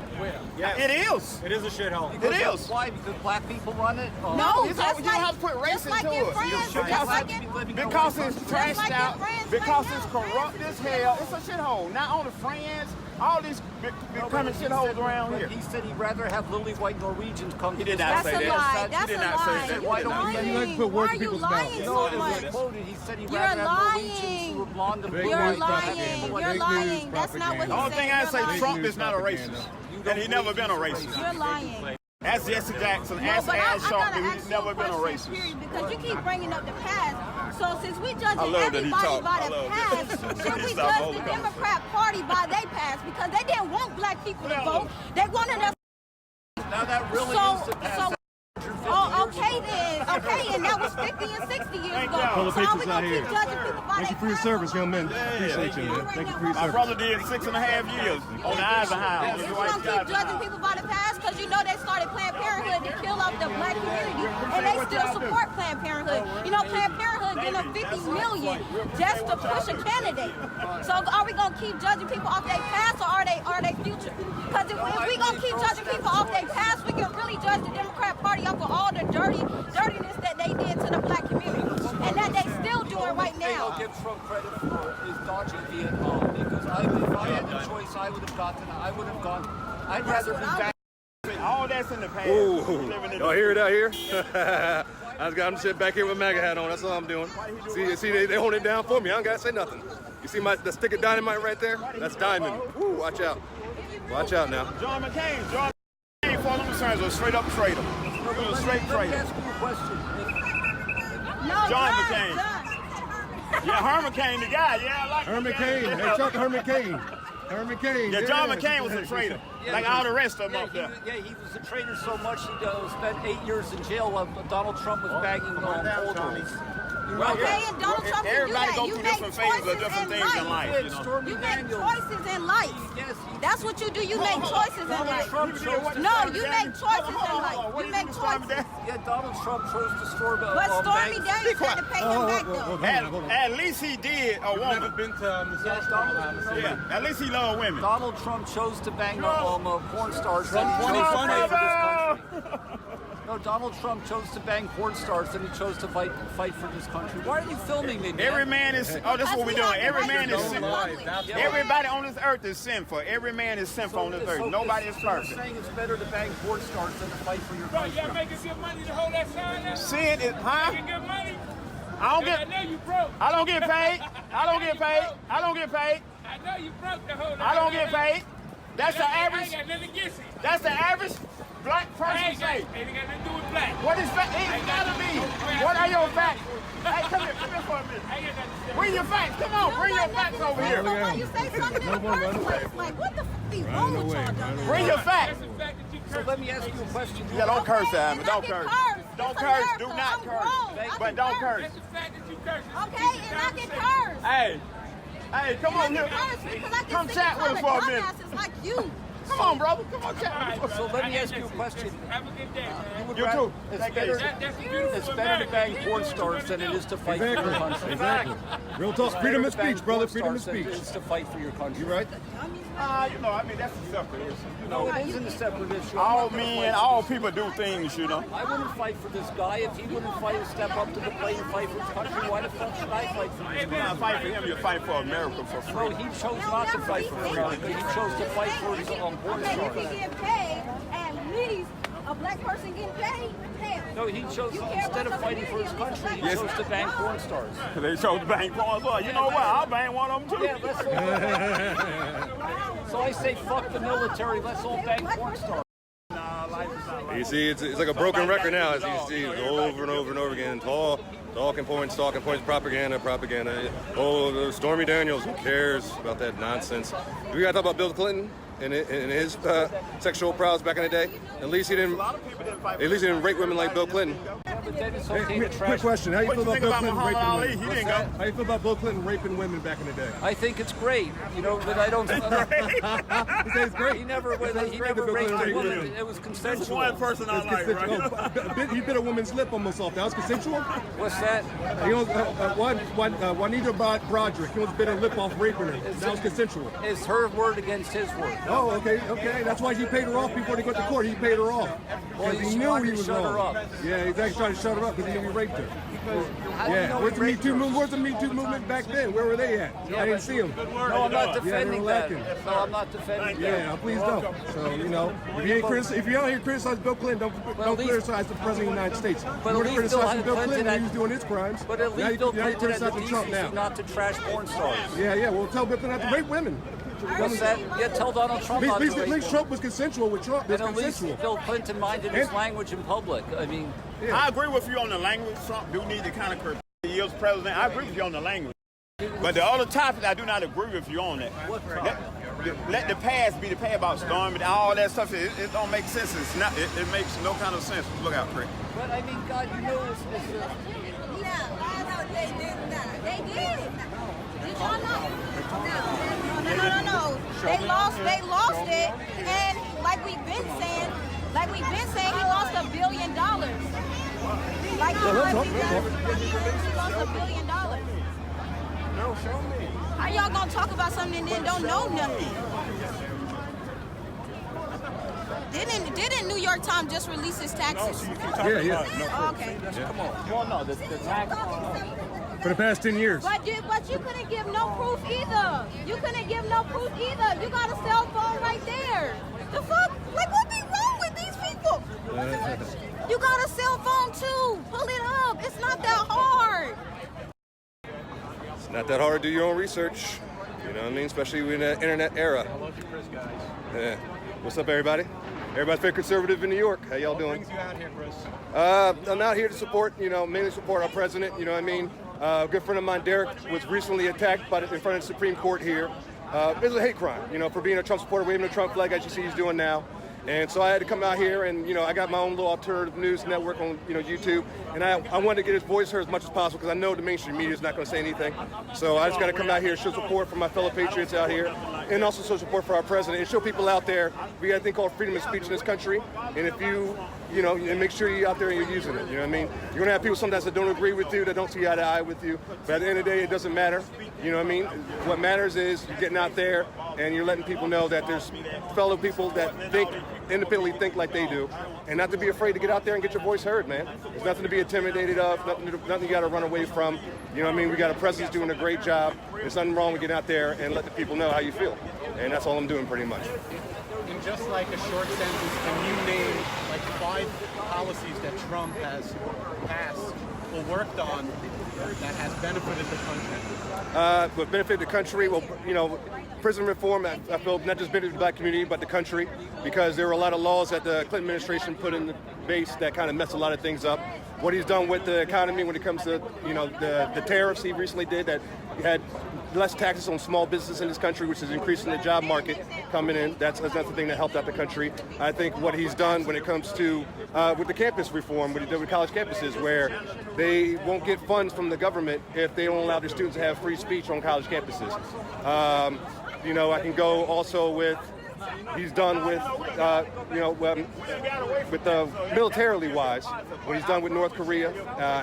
Yeah, it is. It is a shithole. It is. Why? Because black people run it? Oh. No, You just don't have to put race just like into in it. France, Because just like you in, be living Because your it's life. trashed like in out, France because right it's now. corrupt as hell. It's a shithole. Not only France, all these becoming shitholes around here. He said he'd rather have lily white Norwegians come He to did this not that's say a that. lie. That's did a not say lie. that. You're Why don't you lying. like to put Why words are in you people's lying mouths? so No, it was much? quoted. He said he'd You're rather have Norwegians lying. who were blonde and Fake You're news lying. propaganda. You're Fake lying. news That's not what The he only said. thing I You're say, lying. Trump is not a propaganda. racist. And he never been a racist. You're lying. Ask Jesse Jackson, No, ask but Al I Sharpton, gotta he's ask you never a been a question, racist. period, because you keep bringing up the past. So since we judging I love that he everybody talk. by I the love past, that. should we Stop judge holding the on. Democrat Party by their past? Because they didn't want black people to vote. They wanted us. Now that really So, is the past. oh, okay then. Okay, and that was 50 and 60 years ago. Pull the So are we pictures gonna out keep here. judging people by Thank you their for your past? service, young men. Appreciate you, man. Thank you for your My service. brother did 6.5 years on the Eisenhower. If you don't keep judging people by the past, because you know they started Planned Parenthood to kill off the black community, and they still support Planned Parenthood. You know, Planned Parenthood getting them $50 million just to push a candidate. So are we gonna keep judging people off their past, or are they future? Because if we gonna keep judging people off their past, we can really judge the Democrat Party off of all the dirtiness that they did to the black community, and that they still doing right I'll now. give Trump credit for is dodging Vietnam, because if I had the choice, I would have gotten. I would have gone. I'd rather be back. All that's in the past. Ooh, Living in y'all the- hear it out here? I just got them shit back here with MAGA hat on. That's all I'm doing. See, they hold it down for me. I don't gotta say nothing. You see the stick of dynamite right there? That's diamond. Woo, watch out. Watch out now. John McCain, for them concerns, was a straight up traitor. He was a straight Let me traitor. ask you a question. No, John done, McCain. done. Yeah, Herman Cain, the guy. Yeah, I like Herman Cain. Hey, Chuck Herman Cain. Herman Cain. Yeah, John McCain was a traitor. Like all the rest of them up there. He was a traitor so much he spent 8 years in jail while Donald Trump was bagging old girls. Okay, and Donald Trump can do Everybody that. go You through make different phases of choices different in things in life. life. You know? Stormy You make Daniels. choices in life. Yes, That's what you do. You make choices in life. Trump chose to No, you make choices in life. You make choices. Yeah, Donald Trump chose to storm a But Stormy bank. Daniels had to pay him back though. At least he did a woman. been to Yeah, Donald, Yeah, at least he loved women. Donald Trump chose to bang porn stars. And he chose to Trump fight for this forever! country. No, Donald Trump chose to bang porn stars, and he chose to fight for this country. Why are you filming me, man? Every man is. Oh, that's what we're doing. Every man is sinful. Yeah, Everybody on this earth is sinful. Every man is sinful on this earth. Nobody is so you're perfect. saying it's better to bang porn stars than to fight for your Bro, country. y'all making good money to hold that sign up? Sin is, huh? Making good money? I don't I get. know you broke. I don't get paid. I don't get paid. I don't get paid. I know you broke to hold that. I don't get paid. That's the I average. ain't got nothing against it. That's the average black I person ain't got say. Ain't got nothing to do with black. What is fact? It's gotta be. What are your facts? Hey, come here for a minute. I ain't got nothing to say. Bring your facts. Come on, bring your facts over So here. why you say something in the first place? Like, what the f is wrong with y'all? dumbass? Bring your facts. That's the fact that you So cursed. let me ask you a question. Yeah, don't curse, Okay, Simon. and Don't I can curse. curse. Don't It's curse. Do America. not I'm curse. grown. I But can don't curse. curse. That's the fact that you cursed. Okay, and I can curse. Hey, hey, come on I here. can curse because I can Come sit chat in with us front for of a minute. dumbasses like you. Come on, brother. Come on, chat with us. So let me ask you a question. Have a good day, man. You too. It's Take better, it easy. That's beautiful. it's better to bang porn stars than it is to fight for your country. Exactly. Real talk. Freedom of speech, brother. Freedom of speech. It's to fight for your country. You right? You know, I mean, that's a separate issue. You know, No, it isn't a separate issue. all men, all people do things, you know. I wouldn't fight for this guy if he wouldn't fight and step up to the plate and fight for his country. Why the fuck should I fight for this You're not fighting for him, you're fighting for America for No, free. he chose not to fight for America. He chose to fight for his porn Okay, you stars. can get paid, at least a black person getting paid. Hell. No, he chose, You care instead about of fighting for his your country, he community, chose to bang porn stars. They chose to bang porn as well. You know what? I'll bang one of them too. Yeah, let's all. So I say, fuck the military. Let's all bang porn stars. You see, it's like a broken record now, as you see, over and over and over again. It's all Talking points, propaganda. Oh, Stormy Daniels, who cares about that nonsense? We got to talk about Bill Clinton and his sexual prowess back in the day. At least he didn't rape women like Bill Clinton. Quick question: how you feel about Bill Clinton raping women? He didn't go. How you feel about Bill Clinton raping women back in the day? I think it's great, but I don't. He said it's great. He never raped a woman. It was consensual. One person I like, right? He bit a woman's lip almost off. That was consensual. What's that? Juanita Broderick. He almost bit her lip off raping her. That was consensual. It's her word against his word. Oh, okay. That's why he paid her off before they got to court. He paid her off. Well, he knew he was shut her wrong. up. Yeah, exactly. Trying to shut her up because he knew he raped her. Where's the Me Too movement? Where's the Me Too movement back then? Where were they at? I didn't see them. No, I'm not defending that. lacking. No, I'm not defending that. Yeah, please don't. So, if you're out here criticizing Bill Clinton, don't criticize the President of the United States. But You at were least Bill criticizing Bill Clinton when Clinton he was doing his crimes. But at least Bill Clinton had the Trump now. decency not to trash porn stars. Yeah. Well, tell Bill Clinton not to rape women. What's that? Yeah, tell Donald Trump not to rape At least Trump was consensual with Trump. And at least Bill Clinton minded his language in public. I mean, I agree with you on the language. Trump do need to kind of curb. He is president. I agree with you on the language. But the other topic, I do not agree with you on that. Let the past be the past about Stormy and all that stuff. It don't make sense. It's not. It makes no kind of sense. Look out, Craig. but I mean, God, you know, They did. Did y'all know? No. They lost it, and like we've been saying, he lost $1 billion. Like he lost $1 billion. No, show me. How y'all gonna talk about something and then don't know nothing? Didn't New York Times just release his taxes? Yeah. Oh, okay. Come on. Well, no, the tax. For the past 10 years. But you couldn't give no proof either. You got a cell phone right there. The fuck? Like, what be wrong with these people? You got a cell phone too. Pull it up. It's not that hard. It's not that hard to do your own research. You know what I mean? Especially in the internet era. I love you, Chris, guys. Yeah. What's up, everybody? Everybody's favorite conservative in New York. How y'all doing? What brings you out here, Chris? I'm out here to support, mainly support our president. You know what I mean? A good friend of mine, Derek, was recently attacked in front of the Supreme Court here. It was a hate crime, for being a Trump supporter, waving a Trump flag, as you see he's doing now. And so I had to come out here, and I got my own little alternative news network on YouTube, and I wanted to get his voice heard as much as possible because I know the mainstream media is not going to say anything. So I just got to come out here and show support for my fellow patriots out here, and also show support for our president and show people out there we got a thing called freedom of speech in this country. And if you and make sure you're out there and you're using it. You know what I mean? You're going to have people sometimes that don't agree with you, that don't see eye to eye with you. But at the end of the day, it doesn't matter. You know what I mean? What matters is you're getting out there and you're letting people know that there's fellow people that independently think like they do. And not to be afraid to get out there and get your voice heard, man. There's nothing to be intimidated of, nothing you got to run away from. You know what I mean? We got a president doing a great job. There's nothing wrong with getting out there and letting the people know how you feel. And that's all I'm doing pretty much. In just like a short sentence, can you name like 5 policies that Trump has passed or worked on that has benefited the country? What benefited the country? Well, prison reform, I feel not just benefited the black community, but the country, because there were a lot of laws that the Clinton administration put in the base that kind of messed a lot of things up. What he's done with the economy when it comes to, the tariffs he recently did that had less taxes on small businesses in this country, which is increasing the job market coming in. That's another thing that helped out the country. I think what he's done when it comes to with the campus reform, what he did with college campuses, where they won't get funds from the government if they don't allow their students to have free speech on college campuses. I can go also with he's done with, militarily wise, what he's done with North Korea,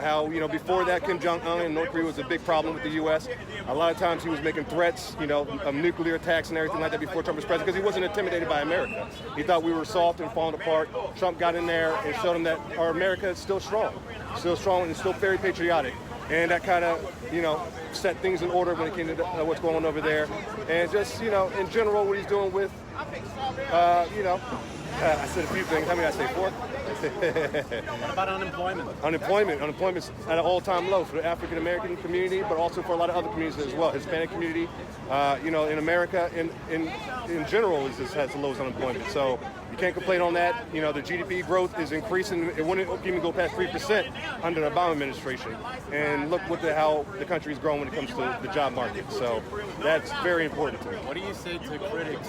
how, before that Kim Jong-un and North Korea was a big problem with the U.S. A lot of times he was making threats, of nuclear attacks and everything like that before Trump was president because he wasn't intimidated by America. He thought we were soft and falling apart. Trump got in there and showed him that our America is still strong and still very patriotic. And that kind of, set things in order when it came to what's going on over there. And just, in general, what he's doing with, I said a few things. How many did I say? 4? What about unemployment? Unemployment's at an all-time low for the African American community, but also for a lot of other communities as well. Hispanic community, in America, in general, has the lowest unemployment. So you can't complain on that. The GDP growth is increasing. It wouldn't even go past 3% under the Obama administration. And look how the country's grown when it comes to the job market. So that's very important to me. What do you say to critics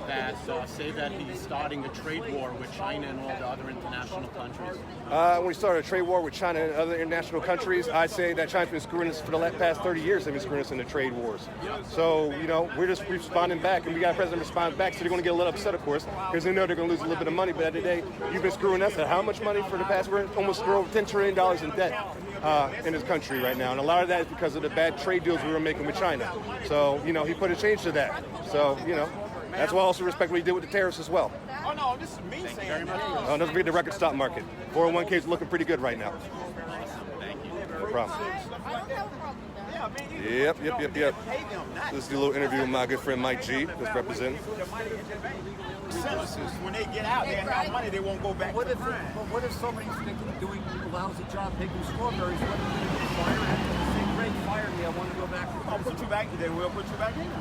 that say that he's starting a trade war with China and all the other international countries? When we started a trade war with China and other international countries, I say that China's been screwing us for the past 30 years. They've been screwing us into trade wars. So, we're just responding back, and we got a president respond back, so they're going to get a little upset, of course, because they know they're going to lose a little bit of money. But at the end of the day, you've been screwing us at how much money for the past? We're almost over $10 trillion in debt in this country right now. And a lot of that is because of the bad trade deals we were making with China. So, he put a change to that. So, that's why I also respect what he did with the tariffs as well. Oh, no, this is me saying very much. Don't forget the record stock market. 401ks is looking pretty good right now. No problem. Yep. This is a little interview with my good friend Mike G, that's representing. Sentences, when they get out, they have money, they won't go back. What if somebody's doing a lousy job picking strawberries? What if they fire him? Say, Greg, fire me. I want to go back. I'll put you back. They will put you back in.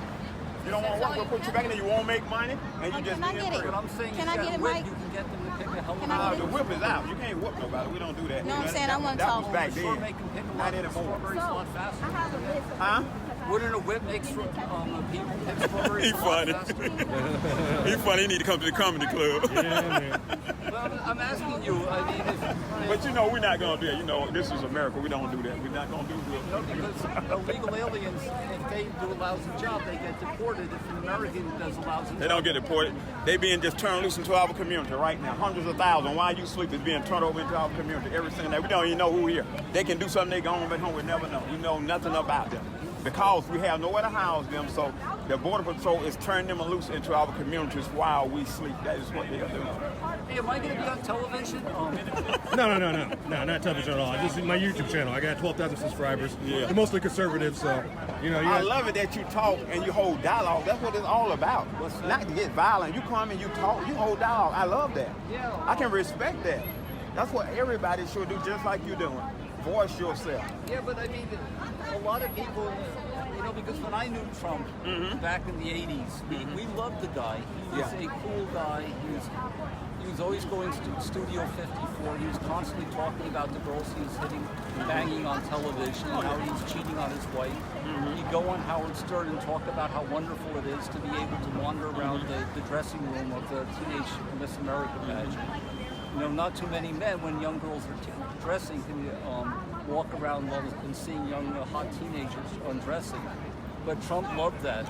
You don't want to work, we'll put you back in there. You won't make money, and you just Can I get it? But I'm saying Can I get it, Mike? You can get them to pick a hell of Can I get the it? whip is out. You can't whip nobody. We don't do that. No, I'm saying I want to That talk. was back Sure, then. make them pick a Not lot of anymore. strawberries a lot faster. Huh? Wouldn't a whip make people pick strawberries He a lot funny. faster? He's funny. He need to come to the comedy club. Yeah, man. Well, I'm asking you. I mean, But we're not gonna do it. This is America. We don't do that. We're not gonna do because illegal aliens, if they do a lousy job, they get deported. If an American does a lousy job, They don't get deported. They being just turned loose into our community right now. Hundreds of thousands. While you sleep is being turned over into our community. Every single day. We don't even know who here. They can do something. They go on back home. We never know. We know nothing about them. Because we have nowhere to house them, so the Border Patrol is turning them loose into our communities while we sleep. That is what they are doing. Hey, am I going to be on television? No, not television at all. Just my YouTube channel. I got 12,000 subscribers. Yeah. They're mostly conservative, so I love it that you talk and you hold dialogue. That's what it's all about. Not to get violent. You come and you talk, you hold dialogue. I love that. Yeah. I can respect that. That's what everybody should do, just like you're doing. Voice yourself. Yeah, but I mean, a lot of people, because when I knew Trump back in the 80s, we loved the guy. He was a cool guy. He was always going to Studio 54. He was constantly talking about the girls he was banging on television, and how he was cheating on his wife. He'd go on Howard Stern and talk about how wonderful it is to be able to wander around the dressing room of the teenage Miss America pageant. Not too many men, when young girls are dressing, can walk around and seeing young hot teenagers undressing. But Trump loved that.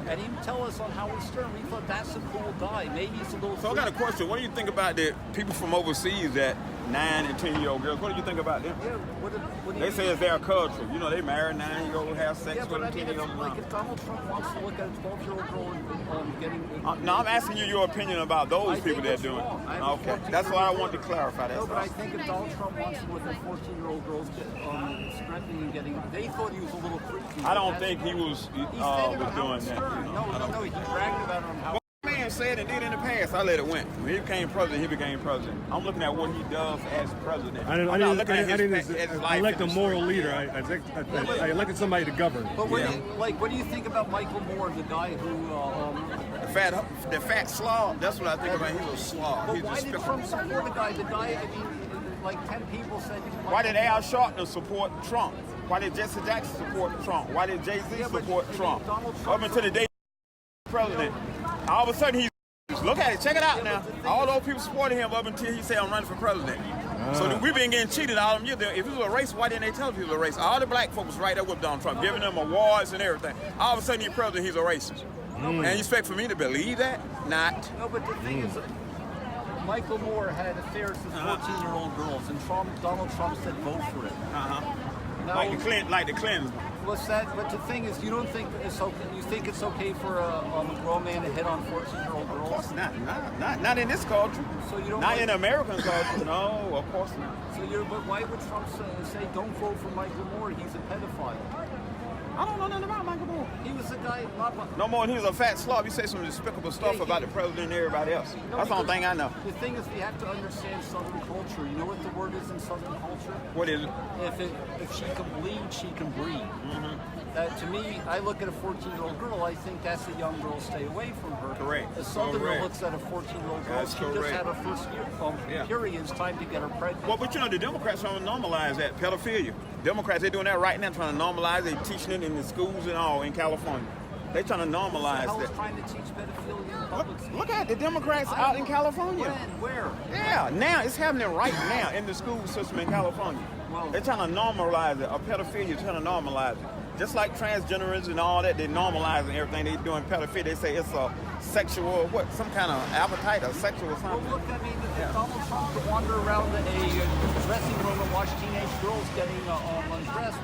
And he would tell us on Howard Stern, we thought that's a cool guy. Maybe he's a little... So I got a question. What do you think about the people from overseas, that 9 and 10-year-old girls? What do you think about them? Yeah, what do They you say it's their culture. They marry 9-year-old, have sex with but a I mean, 10-year-old. like if Donald Trump wants to look at a 12-year-old girl and getting... No, I'm asking you your opinion about those people that are doing it. Okay, that's why I want to clarify that. No, but I think if Donald Trump wants to look at 14-year-old girls stripping and getting... They thought he was a little creepy. I don't think he was He said it doing that. No, he bragged about it on how... Man said and did in the past, I let it went. When he became president, he became president. I'm looking at what he does as president. I didn't elect a moral leader. I elected somebody to govern. But what do you think about Michael Moore, the guy who... The fat slob, that's what I think about. He's a slob. But why did Trump support the guy? I mean, like 10 people said... Why did Al Sharpton support Trump? Why did Jesse Jackson support Trump? Why did Jay-Z support Trump? Up until the day president, all of a sudden look at it, check it out now. All those people supported him up until he said, I'm running for president. So we've been getting cheated all them years. If it was a race, why didn't they tell people it was a race? All the black folks right there with Donald Trump, giving them awards and everything. All of a sudden he's president, he's a racist. And you expect for me to believe that? Not. No, but the thing is, Michael Moore had affairs with 14-year-old girls, and Donald Trump said vote for it. Now, Like the Clintons. What's that? But the thing is, you don't think it's okay. You think it's okay for a grown man to hit on 14-year-old girls? Of course not in this culture. So you don't. Not in American culture. No, of course not. But why would Trump say don't vote for Michael Moore? He's a pedophile. I don't know nothing about Michael Moore. He was the guy No more than he was a fat slob. He said some despicable stuff about the president and everybody else. That's the only thing I know. The thing is, we have to understand Southern culture. You know what the word is in Southern culture? What is it? If she can bleed, she can breathe. That, to me, I look at a 14-year-old girl, I think that's a young girl, stay away from her. Correct. A Southerner looks at a 14-year-old girl, she just had her first period, it's time to get her pregnant. Well, but you know, the Democrats trying to normalize that, pedophilia. Democrats, they're doing that right now, trying to normalize it, teaching it in the schools and all in California. They're trying to normalize that. Trying to teach pedophilia in public schools? Look at the Democrats out in California. When? Where? Yeah, now, it's happening right now in the school system in California. They're trying to normalize it, a pedophilia, trying to normalize it. Just like transgenderism and all that, they're normalizing everything. They're doing pedophilia. They say it's a sexual, some kind of appetite or sexual something. Well, look, I mean, Donald Trump could wander around a dressing room and watch teenage girls getting undressed.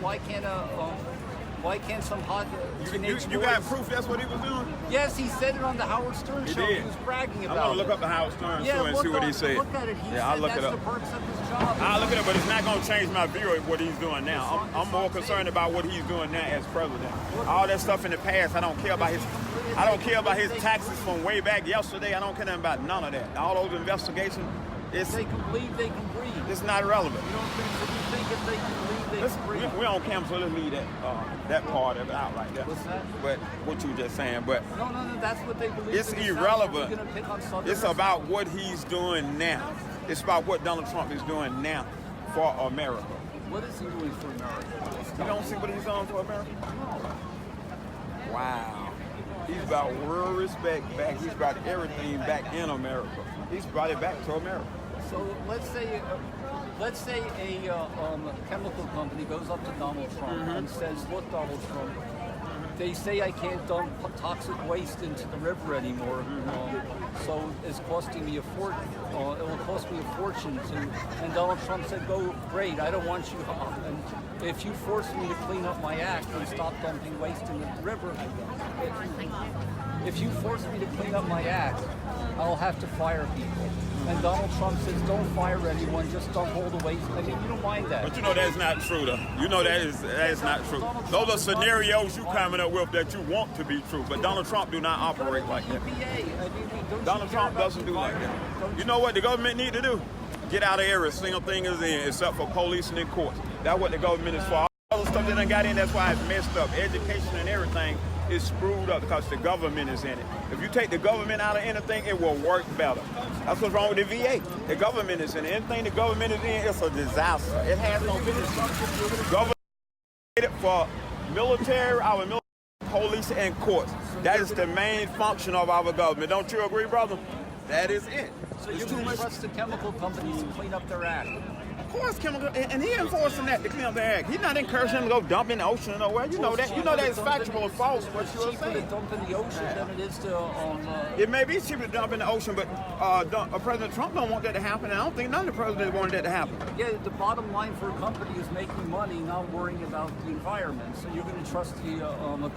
Why can't some hot teenage You got proof that's what he was doing? Yes, he said it on the Howard Stern show. Did. He was bragging about it. I'm going to look up the Howard Stern show and see what he said. Look at it. He said I'll look that's it up. the perks of his job. I'll look it up, but it's not going to change my view of what he's doing now. I'm more concerned about what he's doing now as president. All that stuff in the past, I don't care about his taxes from way back yesterday. I don't care nothing about none of that. All those investigations, they can bleed, they can breathe. It's not relevant. You don't think if they can bleed, they can breathe? We're on camera, so let's leave that part of it out like that. What's that? But what you were just saying, but no, that's what they believe. It's irrelevant. It's about what he's doing now. It's about what Donald Trump is doing now for America. What is he doing for America? You don't see what he's doing for America? Wow. He's about world respect back. He's about everything back in America. He's brought it back to America. So let's say a chemical company goes up to Donald Trump and says, "Look, Donald Trump, they say I can't dump toxic waste into the river anymore, so it's costing me a fortune. It will cost me a fortune to." And Donald Trump said, "Go, great. I don't want you. And if you force me to clean up my act and stop dumping waste in the river, if you force me to clean up my act, I'll have to fire people." And Donald Trump says, "Don't fire anyone, just don't hold the waste." I mean, you don't mind that. But you know that's not true, though. You know that is not true. Those are scenarios you coming up with that you want to be true. But Donald Trump do not operate like that. Donald Trump doesn't do like that. You know what the government need to do? Get out of every single thing is in, except for police and courts. That's what the government is for. All the stuff that done got in, that's why it's messed up. Education and everything is screwed up because the government is in it. If you take the government out of anything, it will work better. That's what's wrong with the VA. The government is in it. Anything the government is in, it's a disaster. It has no business. Government is for military, our military, police, and courts. That is the main function of our government. Don't you agree, brother? That is it. So you can trust the chemical companies to clean up their act? Of course, chemical, and he enforcing that to clean up the act. He's not encouraging them to go dump in the ocean or nowhere. You know that. You know that is factual or false. What you were saying. It's cheaper to dump in the ocean than it is to. It may be cheaper to dump in the ocean, but President Trump don't want that to happen. And I don't think none of the presidents wanted that to happen. Yeah, the bottom line for a company is making money, not worrying about the environment. So you're going to trust the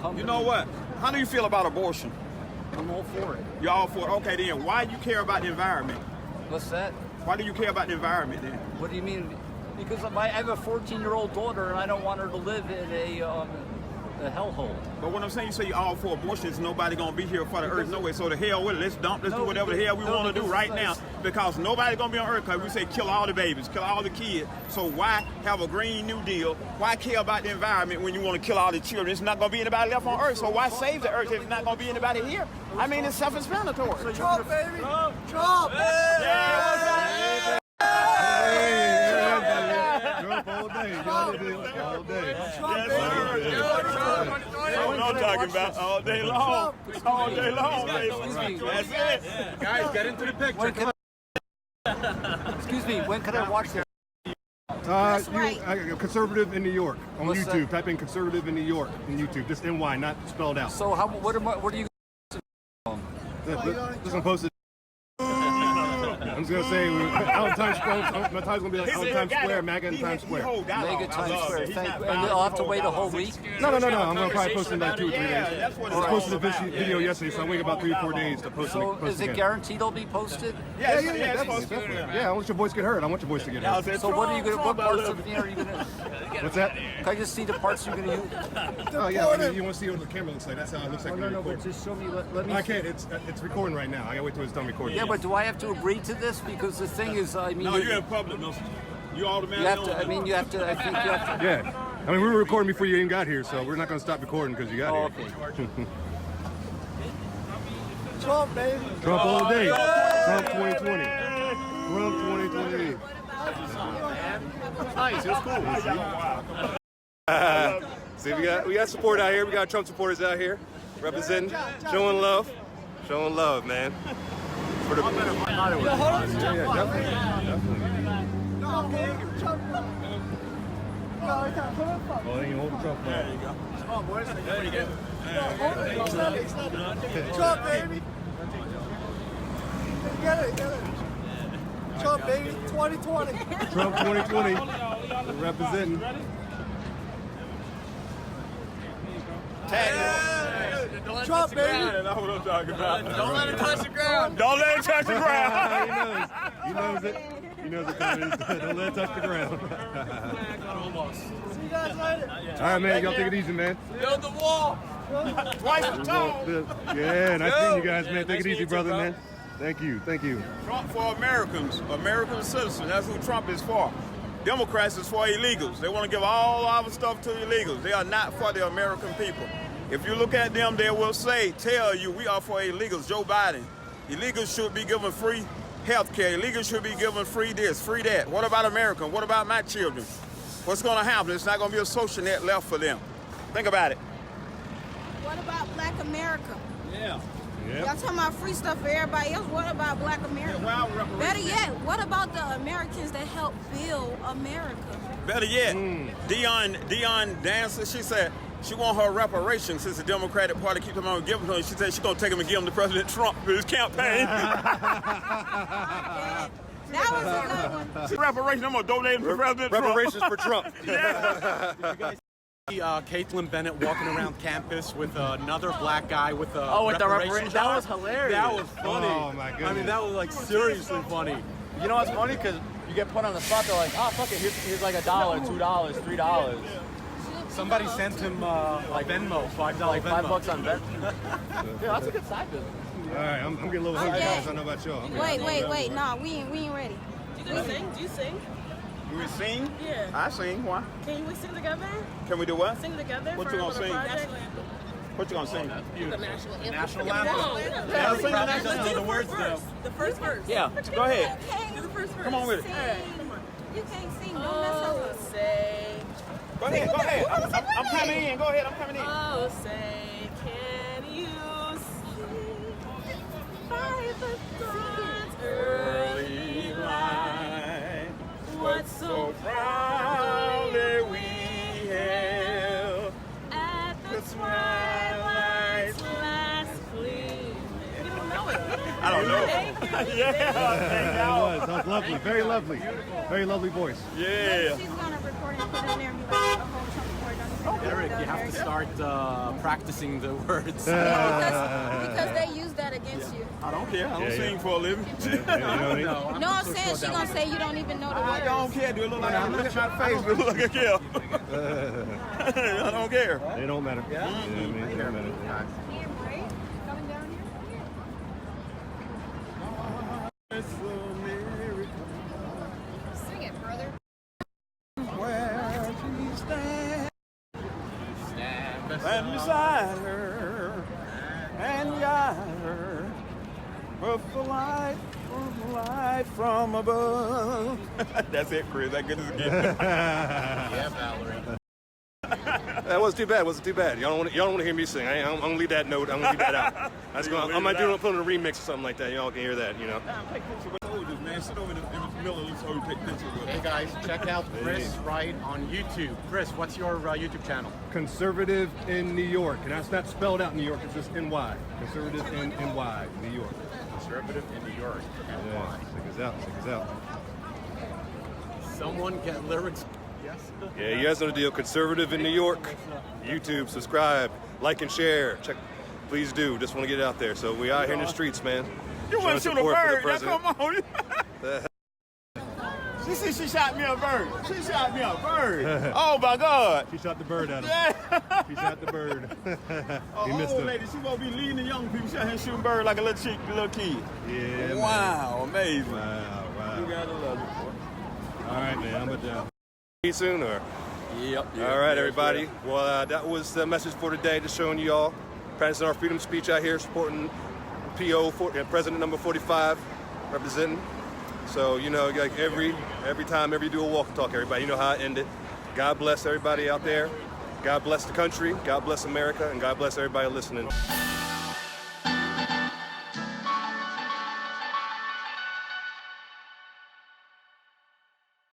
company. You know what? How do you feel about abortion? I'm all for it. You're all for it. Okay, then why do you care about the environment? What's that? Why do you care about the environment then? What do you mean? Because I have a 14-year-old daughter and I don't want her to live in a hellhole. But what I'm saying, you say you're all for abortion, there's nobody going to be here for the earth no way. So the hell with it. Let's dump, let's do whatever the hell we want to do right now. Because nobody's going to be on earth because we say kill all the babies, kill all the kids. So why have a Green New Deal? Why care about the environment when you want to kill all the children? It's not going to be anybody left on earth. So why save the earth if it's not going to be anybody here? I mean, it's self-explanatory. Trump, baby! Trump! Yeah! All day. All day. That's what I'm talking about. All day long. All day long, baby. That's it. Guys, get into the picture. Excuse me, when can I watch that? Conservative in New York on What's YouTube. that? Type in conservative in New York on YouTube. Just NY, not spelled out. So what are you? Just gonna post it. I'm just gonna say out in Times Square. My title's gonna be like out in Times Square, MAGA in Times Square. MAGA Times Square. And you'll have to wait a whole week? No. I'm gonna probably post it in like 2 or 3 days. I posted a video yesterday, so I'm waiting about 3 or 4 days to post it. So is it guaranteed it'll be posted? Yeah, definitely. Yeah, I want your voice to get heard. I want your voice to get heard. So what are you gonna? What parts of me are you gonna? What's that? Can I just see the parts you're gonna use? Oh yeah, I mean, you want to see what the camera looks like. That's how it looks like. No, but just show me. Let me. I can't. It's recording right now. I gotta wait till it's done recording. Yeah, but do I have to agree to this? Because the thing is, I mean. No, you're in public, no. You automatically. You have to. I mean, you have to. I think you have to. Yeah. I mean, we were recording before you even got here, so we're not gonna stop recording because you got here. Okay. Trump, baby. Trump all day. Trump 2020. Trump 2020. Nice, it was cool. See, we got support out here. We got Trump supporters out here representing, showing love, man. For the Yeah, definitely. Oh, they ain't holding Trump now. There you go. Come on, boys. There you go. Trump, baby. Get it. Trump, baby. 2020. Trump 2020. Representing. Trump, baby. That's what I'm talking about. Don't let it touch the ground. Don't let it touch the ground. He knows it. He knows it. Don't let it touch the ground. See you guys later. All right, man. Y'all take it easy, man. Build the wall. Twice as tall. Yeah, nice meeting you guys, man. Take it easy, brother, man. Thank you. Trump for Americans, American citizens. That's who Trump is for. Democrats is for illegals. They want to give all our stuff to illegals. They are not for the American people. If you look at them, they will tell you, we are for illegals. Joe Biden. Illegals should be given free health care. Illegals should be given free this, free that. What about America? What about my children? What's going to happen? It's not going to be a social net left for them. Think about it. What about Black America? Yeah. Y'all talking about free stuff for everybody else. What about Black America? Better yet, what about the Americans that helped build America? Better yet, Dion Dancer, she said she want her reparations since the Democratic Party keeps them on giving her. She said she's going to take them and give them to President Trump for his campaign. That was a good one. Reparations, I'm going to donate them to President Trump. Reparations for Trump. Caitlin Bennett walking around campus with another black guy with a with the reparations. that was hilarious. That was funny. Oh my goodness. I mean, that was like seriously funny. You know what's funny? Because you get put on the spot. They're like, oh, fuck it. Here's like $1, $2, $3. Somebody sent him like Venmo, $5 Like Venmo. $5 on Venmo. Yeah, that's a good side business. All right, I'm getting a little hungry, guys. I don't know about y'all. Wait. Nah, we ain't ready. Do you sing? You will sing? Yeah. I sing. Why? Can we sing together? Can we do what? Sing together? What for you gonna for the sing? project? What you gonna sing? The national anthem. National Yeah, anthem. yeah, Let's sing the practice national the anthem words, first. The first verse. Yeah, go ahead. Do the first verse. Come on with it. Sing. You can't sing. Don't mess Oh, up. say. Go ahead. I'm coming in. Go ahead, I'm coming in. Oh, say, can you see by the dawn's early light what so proudly we hailed at the twilight's last gleam? You don't know it. I don't know. Thank you. Yeah. That was lovely. Very lovely. Very lovely voice. Yeah. She's gonna record and put it in there and be like a whole Trump board. Eric, you have to start practicing the words. Because they use that against you. I don't care. I don't sing for a living. No, I'm saying she gonna say you don't even know the I words. don't care. Do it look like look at my face? Do it look like a kill? I don't care. They don't matter. Coming down here. Sing it, brother. And beside her, and guide her with the light from above. That's it, Chris. That good as it gets. Yeah, Valerie. That wasn't too bad. Y'all don't want to hear me sing. I'm gonna leave that note. I'm gonna leave that out. I might put on a remix or something like that. Y'all can hear that. You know. Man, sit over in the middle so we take pictures with Hey guys, check out Chris Wright on YouTube. Chris, what's your YouTube channel? Conservative in New York, and that's not spelled out New York. It's just NY. Conservative in NY, New York. Conservative in New York. Yeah, check us out. Check us out. Someone get lyrics. Yes. Yeah, you guys know the deal. Conservative in New York. YouTube, subscribe, like, and share. Check. Please do. Just want to get it out there. So we out here in the streets, man. You want to shoot a bird? Now, come on. She shot me a bird. She shot me a bird. Oh my God. She shot the bird at him. She shot the bird. He missed old him. lady, she gonna be leading the young people. She out here shooting bird like a little kid. Yeah. Wow, amazing. Wow. You gotta love it, boy. All right, man. I'm down. See you soon, or? Yep. All right, everybody. Well, that was the message for today. Just showing you all, practicing our freedom speech out here, supporting PO, President number 45, representing. So, you know, like every time, every do a walk and talk, everybody, you know how I end it. God bless everybody out there. God bless the country. God bless America. And God bless everybody listening.